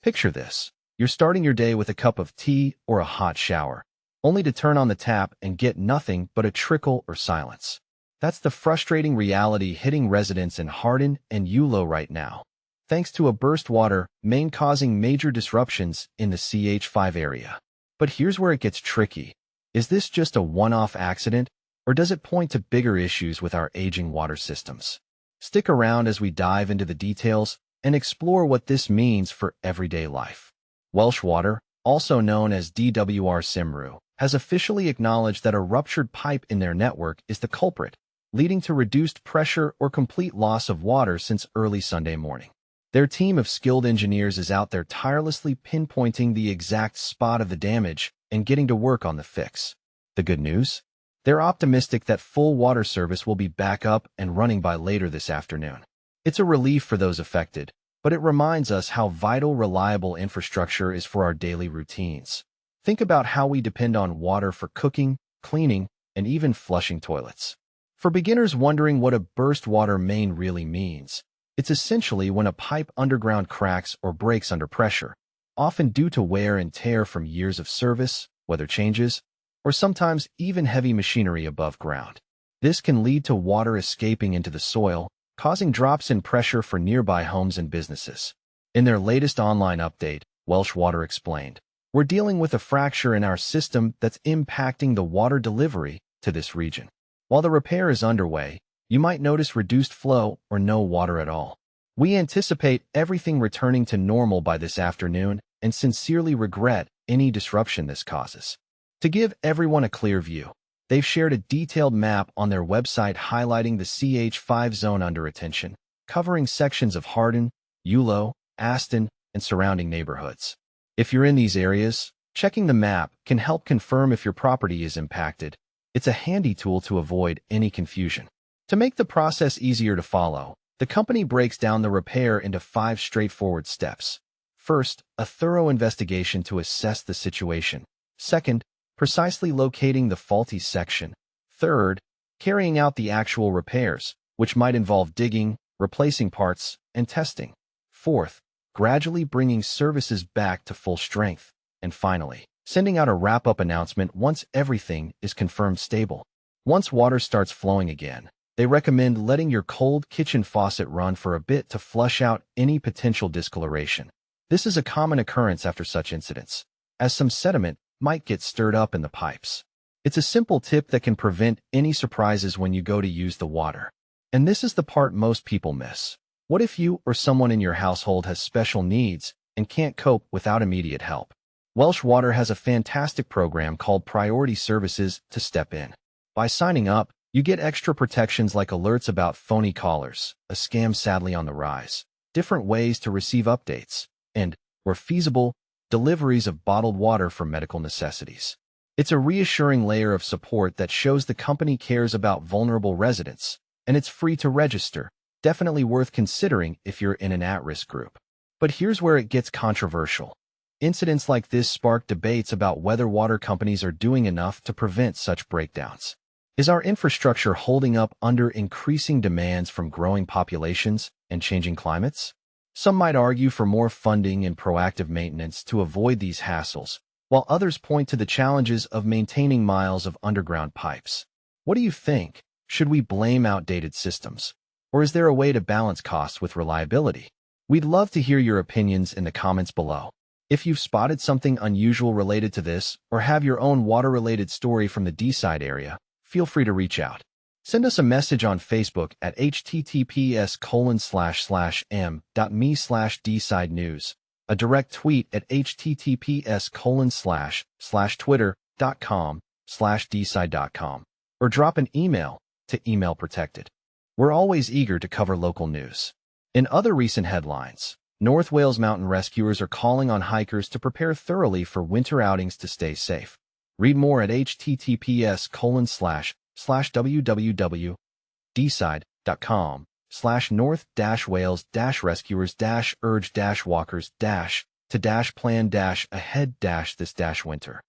Picture this. You're starting your day with a cup of tea or a hot shower, only to turn on the tap and get nothing but a trickle or silence. That's the frustrating reality hitting residents in Hawarden and Ewloe right now, thanks to a burst water main causing major disruptions in the CH5 area. But here's where it gets tricky. Is this just a one-off accident, or does it point to bigger issues with our aging water systems? Stick around as we dive into the details and explore what this means for everyday life. Welsh Water, also known as DWR Cymru, has officially acknowledged that a ruptured pipe in their network is the culprit, leading to reduced pressure or complete loss of water since early Sunday morning. Their team of skilled engineers is out there tirelessly pinpointing the exact spot of the damage and getting to work on the fix. The good news? They're optimistic that full water service will be back up and running by later this afternoon. It's a relief for those affected, but it reminds us how vital reliable infrastructure is for our daily routines. Think about how we depend on water for cooking, cleaning, and even flushing toilets. For beginners wondering what a burst water main really means, it's essentially when a pipe underground cracks or breaks under pressure, often due to wear and tear from years of service, weather changes, or sometimes even heavy machinery above ground. This can lead to water escaping into the soil, causing drops in pressure for nearby homes and businesses. In their latest online update, Welsh Water explained, "We're dealing with a fracture in our system that's impacting the water delivery to this region. While the repair is underway, you might notice reduced flow or no water at all. We anticipate everything returning to normal by this afternoon and sincerely regret any disruption this causes." To give everyone a clear view, they've shared a detailed map on their website highlighting the CH5 zone under attention, covering sections of Hawarden, Ewloe, Aston, and surrounding neighborhoods. If you're in these areas, checking the map can help confirm if your property is impacted. It's a handy tool to avoid any confusion. To make the process easier to follow, the company breaks down the repair into 5 straightforward steps. First, a thorough investigation to assess the situation. Second, precisely locating the faulty section. Third, carrying out the actual repairs, which might involve digging, replacing parts, and testing. Fourth, gradually bringing services back to full strength. And finally, sending out a wrap-up announcement once everything is confirmed stable. Once water starts flowing again, they recommend letting your cold kitchen faucet run for a bit to flush out any potential discoloration. This is a common occurrence after such incidents, as some sediment might get stirred up in the pipes. It's a simple tip that can prevent any surprises when you go to use the water. And this is the part most people miss. What if you or someone in your household has special needs and can't cope without immediate help? Welsh Water has a fantastic program called Priority Services to step in. By signing up, you get extra protections like alerts about phony callers, a scam sadly on the rise, different ways to receive updates, and, where feasible, deliveries of bottled water for medical necessities. It's a reassuring layer of support that shows the company cares about vulnerable residents, and it's free to register, definitely worth considering if you're in an at-risk group. But here's where it gets controversial. Incidents like this spark debates about whether water companies are doing enough to prevent such breakdowns. Is our infrastructure holding up under increasing demands from growing populations and changing climates? Some might argue for more funding and proactive maintenance to avoid these hassles, while others point to the challenges of maintaining miles of underground pipes. What do you think? Should we blame outdated systems? Or is there a way to balance costs with reliability? We'd love to hear your opinions in the comments below. If you've spotted something unusual related to this, or have your own water-related story from the Deeside area, feel free to reach out. Send us a message on Facebook at https://m.me/Deeside a direct tweet at https://twitter.com/Deeside.com, or drop an email to Email Protected. We're always eager to cover local news. In other recent headlines, North Wales mountain rescuers are calling on hikers to prepare thoroughly for winter outings to stay safe. Read more at https://www.deeside.com/north-wales-rescuers-urge-plan-ahead-this-winter.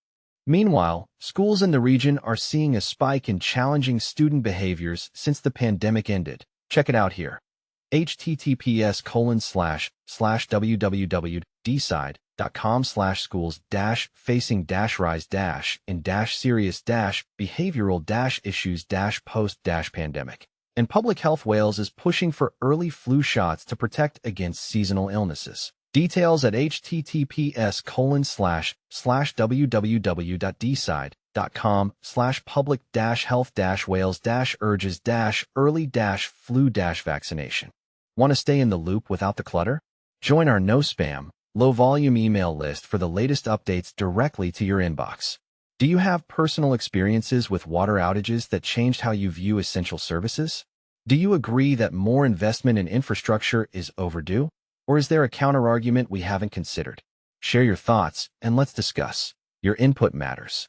Meanwhile, schools in the region are seeing a spike in challenging student behaviors since the pandemic ended. Check it out here. https://www www.dcide.com/schools-facing-rise-in-serious-behavioral-issues-post-pandemic. And Public Health Wales is pushing for early flu shots to protect against seasonal illnesses. Details at https://www.decide.com/public-health-wales-urges-early-flu-vaccination. Want to stay in the loop without the clutter? Join our no-spam, low-volume email list for the latest updates directly to your inbox. Do you have personal experiences with water outages that changed how you view essential services? Do you agree that more investment in infrastructure is overdue? Or is there a counter-argument we haven't considered? Share your thoughts and let's discuss. Your input matters.